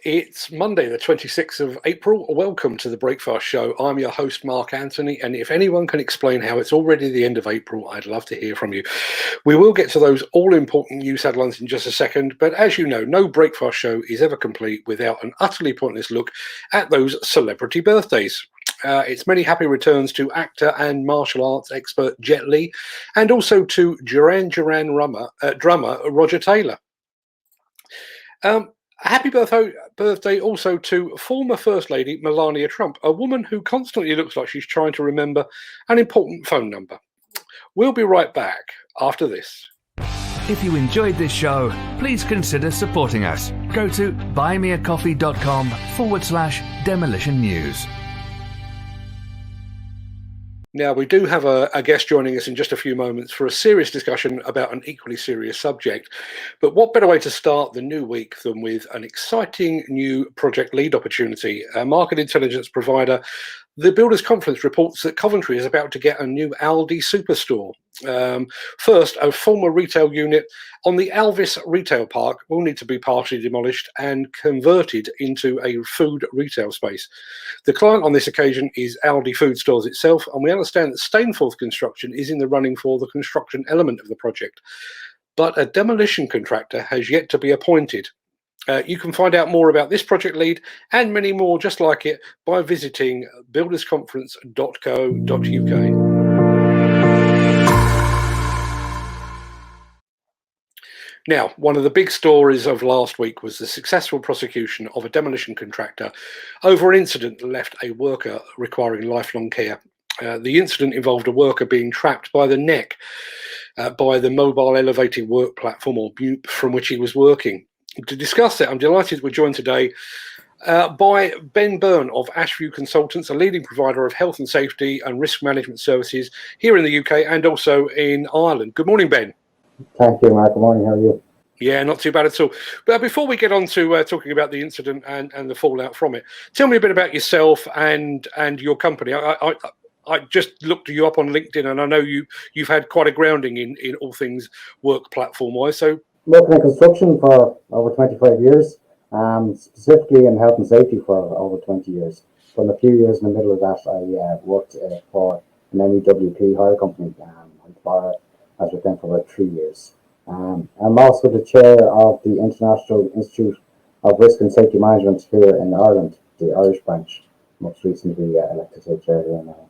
It's Monday, the 26th of April. Welcome to the Breakfast Show. I'm your host, Mark Anthony, and if anyone can explain how it's already the end of April, I'd love to hear from you. We will get to those all-important news headlines in just a second, but as you know, no Breakfast Show is ever complete without an utterly pointless look at those celebrity birthdays. It's many happy returns to actor and martial arts expert Jet Li, and also to Duran Duran drummer Roger Taylor. Happy birthday also to former First Lady Melania Trump, a woman who constantly looks like she's trying to remember an important phone number. We'll be right back after this. If you enjoyed this show, please consider supporting us. Go to buymeacoffee.com/demolition news. Now, we do have a guest joining us in just a few moments for a serious discussion about an equally serious subject. But what better way to start the new week than with an exciting new project lead opportunity? A market intelligence provider, the Builders Conference, reports that Coventry is about to get a new Aldi superstore. First, a former retail unit on the Alvis retail park will need to be partially demolished and converted into a food retail space. The client on this occasion is Aldi Food Stores itself, and we understand that Stainforth Construction is in the running for the construction element of the project. But a demolition contractor has yet to be appointed. You can find out more about this project lead and many more just like it by visiting buildersconference.co.uk. Now, one of the big stories of last week was the successful prosecution of a demolition contractor over an incident that left a worker requiring lifelong care. The incident involved a worker being trapped by the neck by the mobile elevated work platform, or BUP, from which he was working. To discuss that, I'm delighted we're joined today by Ben Byrne of Ashview Consultants, a leading provider of health and safety and risk management services here in the UK and also in Ireland. Good morning, Ben. Thank you, Mark. Good morning. How are you? Yeah, not too bad at all. But before we get on to talking about the incident and the fallout from it, tell me a bit about yourself and your company. I just looked you up on LinkedIn, and I know you've had quite a grounding in all things work platform-wise. So working in construction for over 25 years, specifically in health and safety for over 20 years. From a few years in the middle of that, I worked for an MEWP hire company. I was with them for about 3 years. I'm also the chair of the International Institute of Risk and Safety Management here in Ireland, the Irish branch, most recently elected to chair here now.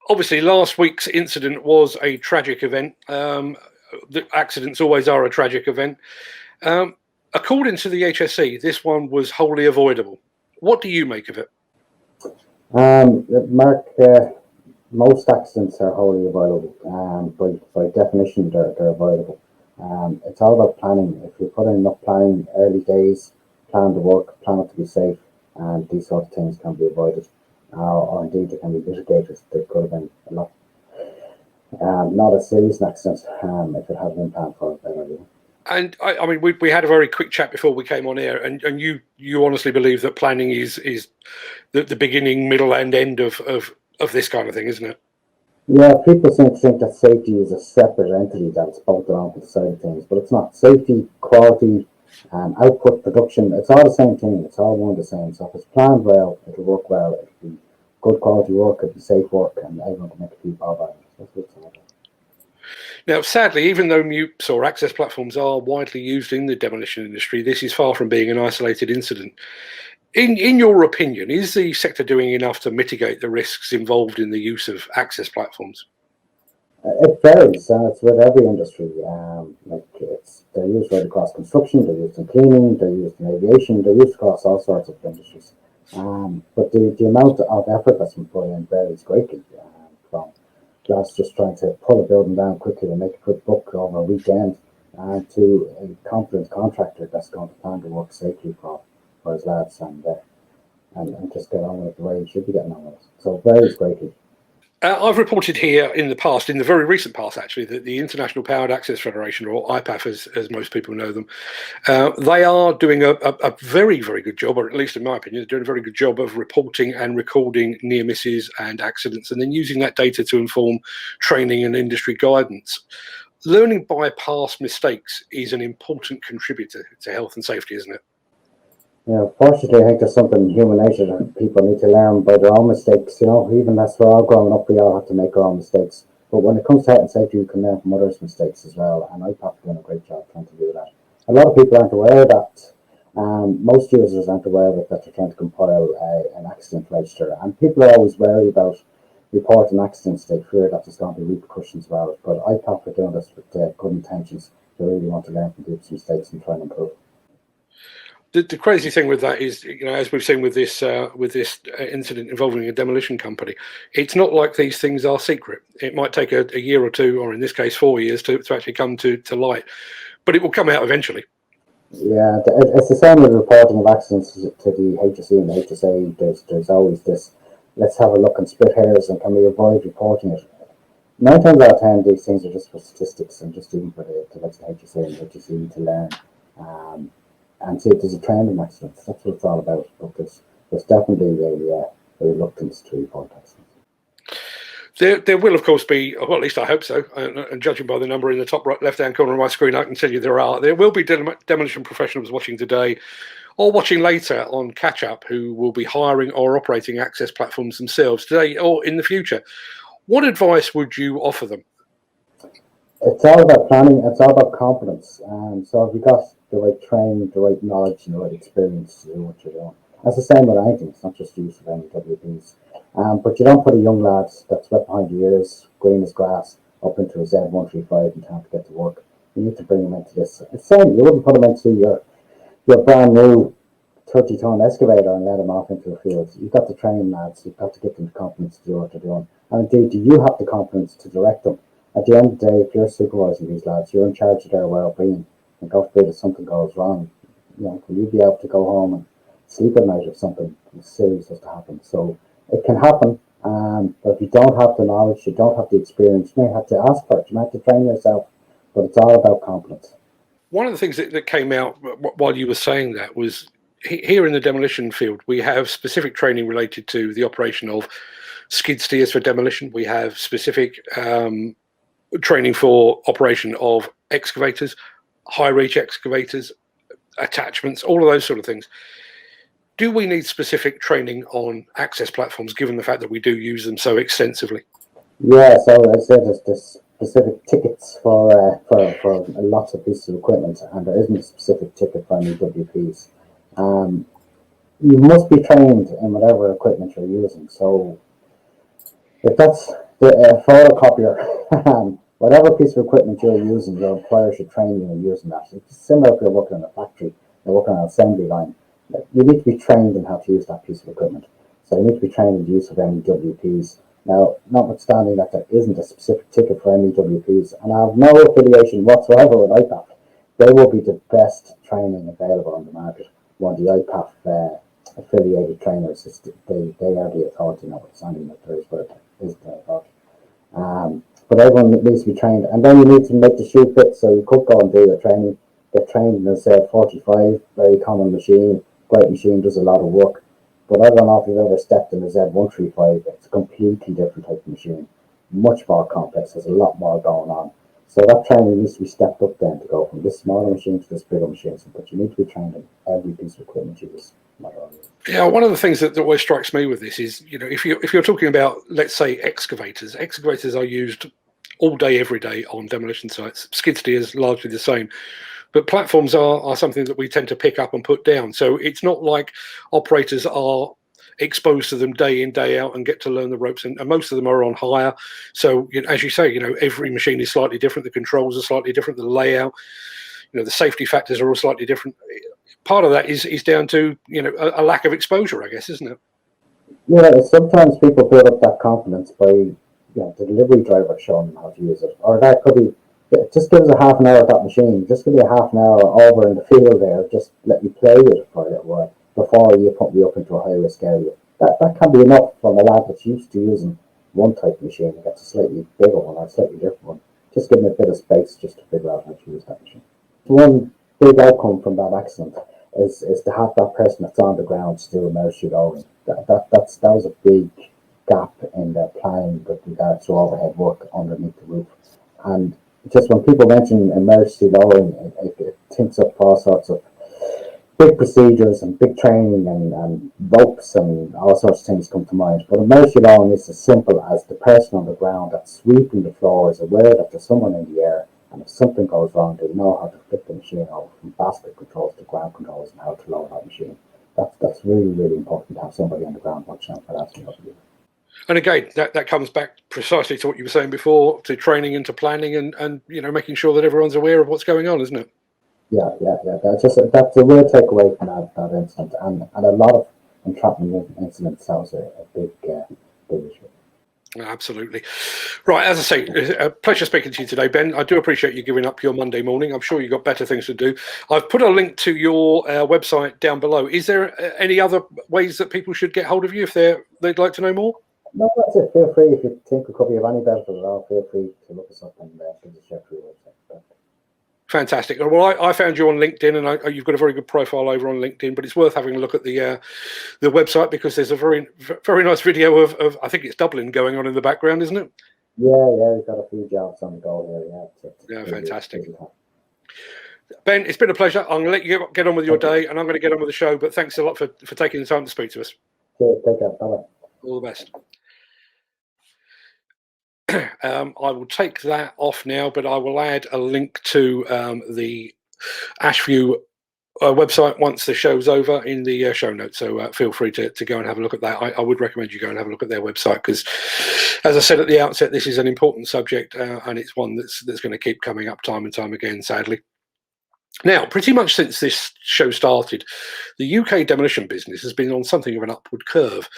Obviously, last week's incident was a tragic event. The accidents always are a tragic event. According to the HSE, this one was wholly avoidable. What do you make of it? Mark, most accidents are wholly avoidable. By definition, they're avoidable. It's all about planning. If you put in enough planning, early days, plan the work, plan it to be safe, and these sort of things can be avoided. Or indeed, they can be mitigated. There could have been a lot. Not a serious accident if it hadn't been planned for earlier. And I mean, we had a very quick chat before we came on air, and you honestly believe that planning is the beginning, middle, and end of this kind of thing, isn't it? Yeah, people seem to think that safety is a separate entity that's bolted onto the side of things, but it's not. Safety, quality, output, production, it's all the same thing. It's all one and the same. So if it's planned well, it'll work well. It'll be good quality work, it'll be safe work, and everyone can make a few bob out of it. That's what it's all about. Now, sadly, even though MUPs or access platforms are widely used in the demolition industry, this is far from being an isolated incident. In your opinion, is the sector doing enough to mitigate the risks involved in the use of access platforms? It varies, and it's with every industry. They're used right across construction, they're used in cleaning, they're used in aviation, they're used across all sorts of industries. But the amount of effort that's been put in varies greatly. From just trying to pull a building down quickly and make a quick book over a weekend, to a confident contractor that's going to plan to work safely for his lads and just get on with it the way he should be getting on with it. So it varies greatly. I've reported here in the past, in the very recent past actually, that the International Powered Access Federation, or IPAF as most people know them, they are doing a very, very good job, or at least in my opinion, they're doing a very good job of reporting and recording near misses and accidents, and then using that data to inform training and industry guidance. Learning by past mistakes is an important contributor to health and safety, isn't it? Fortunately, I think there's something in human nature that people need to learn by their own mistakes. Even as we're all growing up, we all have to make our own mistakes. But when it comes to health and safety, you can learn from others' mistakes as well. And IPAP are doing a great job trying to do that. A lot of people aren't aware of that. Most users aren't aware of it, that they're trying to compile an accident register. And people are always wary about reporting accidents. They fear that there's going to be repercussions about it. But IPAP are doing this with good intentions. They really want to learn from people's mistakes and try and improve. The crazy thing with that is, as we've seen with this incident involving a demolition company, it's not like these things are secret. It might take a year or two, or in this case 4 years, to actually come to light, but it will come out eventually. Yeah, it's the same with reporting of accidents to the HSE and the HSA. There's always this, let's have a look and split hairs, and can we avoid reporting it? 9 times out of 10, these things are just for statistics and just even for the HSA and the HSE to learn. And see if there's a trend in accidents. That's what it's all about. But there's definitely a reluctance to report accidents. There will, of course, be, well, at least I hope so, and judging by the number in the top right left-hand corner of my screen, I can tell you there will be demolition professionals watching today or watching later on catch-up who will be hiring or operating access platforms themselves today or in the future. What advice would you offer them? It's all about planning. It's all about confidence. So if you got the right training, the right knowledge, and the right experience to do what you're doing, that's the same with anything. It's not just use of NWPs. But you don't put a young lad that's wet behind the ears, green as grass, up into a Z135 and trying to get to work. You need to bring him into this. It's the same. You wouldn't put him into your brand new 30-ton excavator and let him off into the field. You've got to train lads. You've got to get them the confidence to do what they're doing. And indeed, do you have the confidence to direct them? At the end of the day, if you're supervising these lads, you're in charge of their well-being. And God forbid if something goes wrong, will you be able to go home and sleep at night if something serious has to happen? So it can happen, but if you don't have the knowledge, you don't have the experience, you may have to ask for it, you may have to train yourself, but it's all about confidence. One of the things that came out while you were saying that was, here in the demolition field, we have specific training related to the operation of skid steers for demolition. We have specific training for operation of excavators, high reach excavators, attachments, all of those sort of things. Do we need specific training on access platforms, given the fact that we do use them so extensively? Yeah, so as I said, there's specific tickets for lots of pieces of equipment, and there isn't a specific ticket for any WPs. You must be trained in whatever equipment you're using. So if that's the photocopier, whatever piece of equipment you're using, your employer should train you in using that. It's similar if you're working in a factory, you're working on an assembly line. You need to be trained in how to use that piece of equipment. So you need to be trained in the use of MEWPs. Now, notwithstanding that there isn't a specific ticket for MEWPs, and I have no affiliation whatsoever with IPAP, they will be the best training available on the market. One of the IPAP affiliated trainers, they are the authority, notwithstanding that there is the authority. But everyone needs to be trained, and then you need to make the shoe fit. So you could go and do your training, get trained in a Z45, very common machine, great machine, does a lot of work. But I don't know if you've ever stepped in a Z135. It's a completely different type of machine, much more complex. There's a lot more going on. So that training needs to be stepped up then to go from this smaller machine to this bigger machine. But you need to be trained in every piece of equipment you use. Yeah, one of the things that always strikes me with this is, if you're talking about, let's say, excavators are used all day, every day on demolition sites. Skid steers, largely the same. But platforms are something that we tend to pick up and put down. So it's not like operators are exposed to them day in, day out and get to learn the ropes. And most of them are on hire. So as you say, every machine is slightly different. The controls are slightly different. The layout, the safety factors are all slightly different. Part of that is down to, a lack of exposure, I guess, isn't it? Yeah, sometimes people build up that confidence by the delivery driver showing them how to use it. Or that could be, just give us a half an hour at that machine. Just give me a half an hour over in the field there. Just let me play with it for a little while before you put me up into a high risk area. That can be enough from a lad that's used to using one type of machine and gets a slightly bigger one or a slightly different one. Just give me a bit of space just to figure out how to use that machine. One big outcome from that accident is to have that person that's on the ground still emergency lowering. That was a big gap in the planning with regards to overhead work underneath the roof. And just when people mention emergency lowering, it thinks up all sorts of big procedures and big training and ropes and all sorts of things come to mind. But immersion alone is as simple as the person on the ground that's sweeping the floor is aware that there's someone in the air, and if something goes wrong, they know how to flip the machine over from basket controls to ground controls and how to load that machine. That's really, really important to have somebody on the ground watching out for that. And again, that comes back precisely to what you were saying before, to training and to planning and making sure that everyone's aware of what's going on, isn't it? Yeah. That's a real takeaway from that incident, and a lot of entrapment incidents. That was a big issue. Absolutely. Right, as I say, a pleasure speaking to you today, Ben. I do appreciate you giving up your Monday morning. I'm sure you've got better things to do. I've put a link to your website down below. Is there any other ways that people should get hold of you if they'd like to know more? No, that's it. Feel free, if you think we could be of any benefit at all, feel free to look us up and give us a check through your website. Fantastic. Well, I found you on LinkedIn, and you've got a very good profile over on LinkedIn. But it's worth having a look at the website, because there's a very, very nice video of I think it's Dublin going on in the background, isn't it? Yeah, we've got a few jobs on the go here. Yeah, fantastic. Ben, it's been a pleasure. I'm going to let you get on with your day, and I'm going to get on with the show. But thanks a lot for taking the time to speak to us. Cheers, take care. Bye-bye. All the best. I will take that off now, but I will add a link to the Ashview website once the show's over in the show notes. So feel free to go and have a look at that. I would recommend you go and have a look at their website, because, as I said at the outset, this is an important subject, and it's one that's going to keep coming up time and time again, sadly. Now, pretty much since this show started, the UK demolition business has been on something of an upward curve.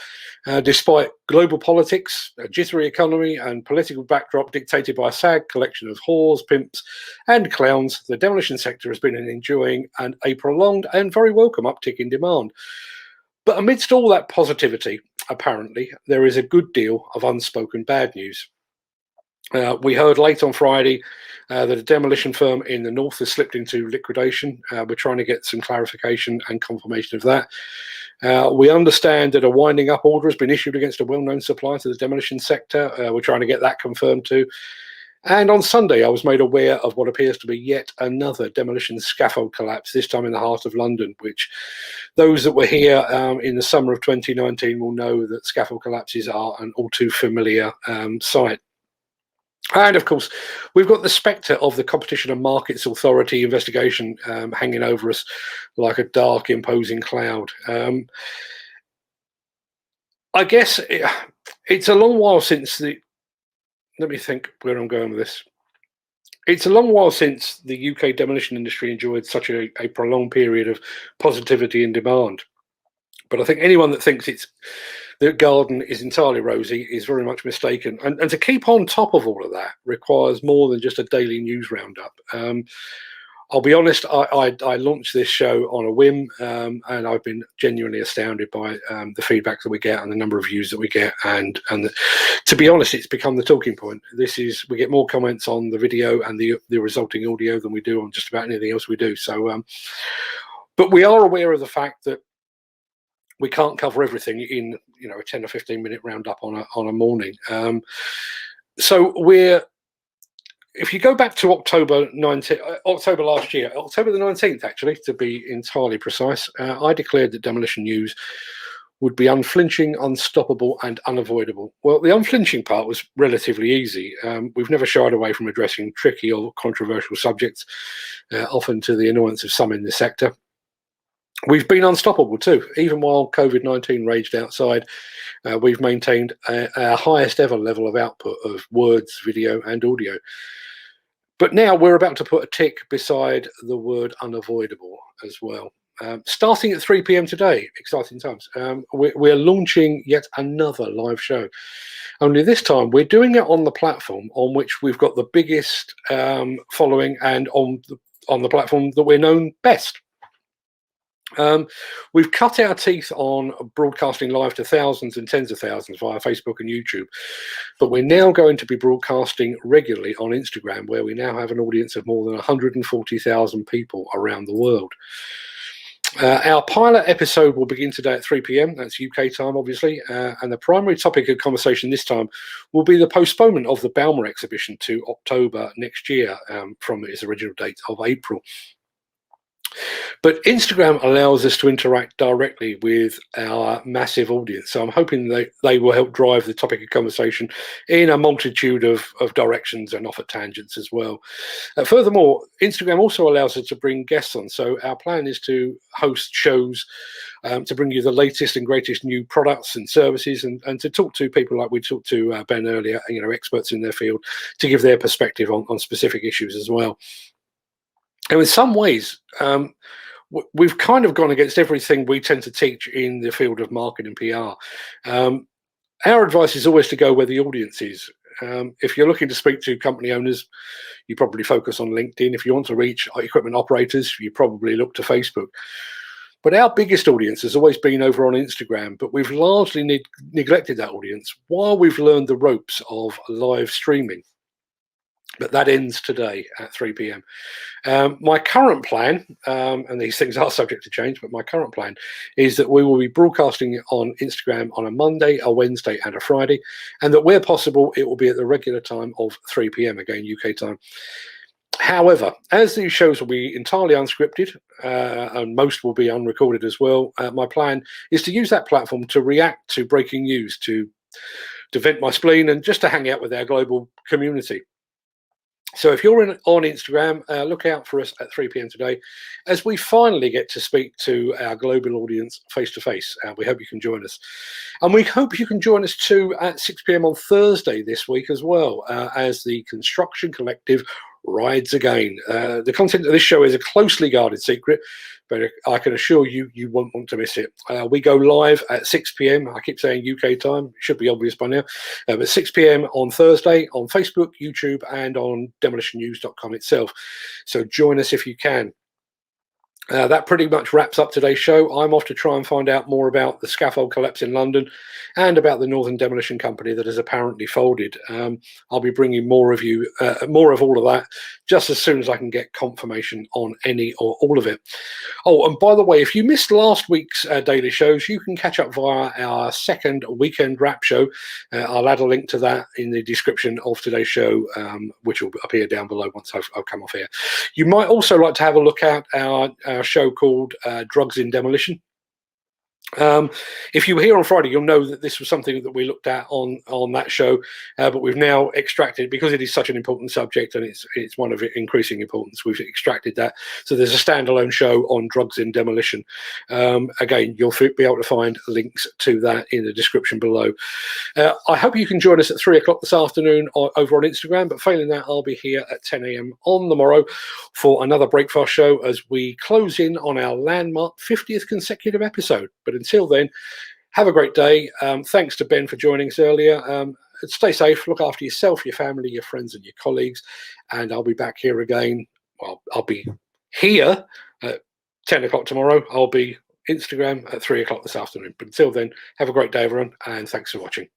Despite global politics, a jittery economy, and political backdrop dictated by a sad collection of whores, pimps, and clowns, the demolition sector has been enjoying a prolonged and very welcome uptick in demand. But amidst all that positivity, apparently, there is a good deal of unspoken bad news. We heard late on Friday that a demolition firm in the north has slipped into liquidation. We're trying to get some clarification and confirmation of that. We understand that a winding up order has been issued against a well-known supplier to the demolition sector. We're trying to get that confirmed too. And on Sunday, I was made aware of what appears to be yet another demolition scaffold collapse, this time in the heart of London, which those that were here in the summer of 2019 will know that scaffold collapses are an all too familiar sight. And of course, we've got the spectre of the Competition and Markets Authority investigation hanging over us like a dark, imposing cloud. I guess it's a long while since let me think where I'm going with this. It's a long while since the UK demolition industry enjoyed such a prolonged period of positivity and demand. But I think anyone that thinks the garden is entirely rosy is very much mistaken. And to keep on top of all of that requires more than just a daily news roundup. I'll be honest, I launched this show on a whim, and I've been genuinely astounded by the feedback that we get and the number of views that we get. And to be honest, it's become the talking point. We get more comments on the video and the resulting audio than we do on just about anything else we do. So, but we are aware of the fact that we can't cover everything in a 10 or 15 minute roundup on a morning. So if you go back to October last year, October the 19th, actually, to be entirely precise, I declared that Demolition News would be unflinching, unstoppable, and unavoidable. Well, the unflinching part was relatively easy. We've never shied away from addressing tricky or controversial subjects, often to the annoyance of some in the sector. We've been unstoppable too. Even while COVID-19 raged outside, we've maintained our highest ever level of output of words, video, and audio. But now we're about to put a tick beside the word unavoidable as well. Starting at 3 p.m. today, exciting times, we're launching yet another live show. Only this time we're doing it on the platform on which we've got the biggest following, and on the platform that we're known best. We've cut our teeth on broadcasting live to thousands and tens of thousands via Facebook and YouTube, but we're now going to be broadcasting regularly on Instagram, where we now have an audience of more than 140,000 people around the world. Our pilot episode will begin today at 3 p.m. That's UK time, obviously, and the primary topic of conversation this time will be the postponement of the Balmer exhibition to October next year, from its original date of April. But Instagram allows us to interact directly with our massive audience. So I'm hoping they will help drive the topic of conversation in a multitude of directions and off at tangents as well. Furthermore, Instagram also allows us to bring guests on. So our plan is to host shows to bring you the latest and greatest new products and services, and to talk to people like we talked to Ben earlier, experts in their field, to give their perspective on specific issues as well. And in some ways, we've kind of gone against everything we tend to teach in the field of marketing and PR. Our advice is always to go where the audience is. If you're looking to speak to company owners, you probably focus on LinkedIn. If you want to reach equipment operators, you probably look to Facebook. But our biggest audience has always been over on Instagram, but we've largely neglected that audience while we've learned the ropes of live streaming. But that ends today at 3 p.m. My current plan, and these things are subject to change, but my current plan is that we will be broadcasting on Instagram on a Monday, a Wednesday, and a Friday, and that where possible, it will be at the regular time of 3 p.m., again, UK time. However, as these shows will be entirely unscripted, and most will be unrecorded as well, my plan is to use that platform to react to breaking news, to vent my spleen, and just to hang out with our global community. So if you're on Instagram, look out for us at 3 p.m. today, as we finally get to speak to our global audience face to face. We hope you can join us. And we hope you can join us too at 6 p.m. on Thursday this week as well, as the Construction Collective rides again. The content of this show is a closely guarded secret, but I can assure you, you won't want to miss it. We go live at 6 p.m. I keep saying UK time. It should be obvious by now. But 6 p.m. on Thursday on Facebook, YouTube, and on demolitionnews.com itself. So join us if you can. That pretty much wraps up today's show. I'm off to try and find out more about the scaffold collapse in London and about the Northern Demolition Company that has apparently folded. I'll be bringing more of all of that just as soon as I can get confirmation on any or all of it. Oh, and by the way, if you missed last week's daily shows, you can catch up via our second weekend wrap show. I'll add a link to that in the description of today's show, which will appear down below once I've come off here. You might also like to have a look at our show called Drugs in Demolition. If you were here on Friday, you'll know that this was something that we looked at on that show, but we've now extracted, because it is such an important subject and it's one of increasing importance, we've extracted that. So there's a standalone show on drugs in demolition. Again, you'll be able to find links to that in the description below. I hope you can join us at 3 o'clock this afternoon over on Instagram, but failing that, I'll be here at 10 a.m. on the morrow for another breakfast show as we close in on our landmark 50th consecutive episode. But until then, have a great day. Thanks to Ben for joining us earlier. Stay safe, look after yourself, your family, your friends, and your colleagues. And I'll be back here again. Well, I'll be here at 10 o'clock tomorrow. I'll be Instagram at 3 o'clock this afternoon. But until then, have a great day, everyone, and thanks for watching.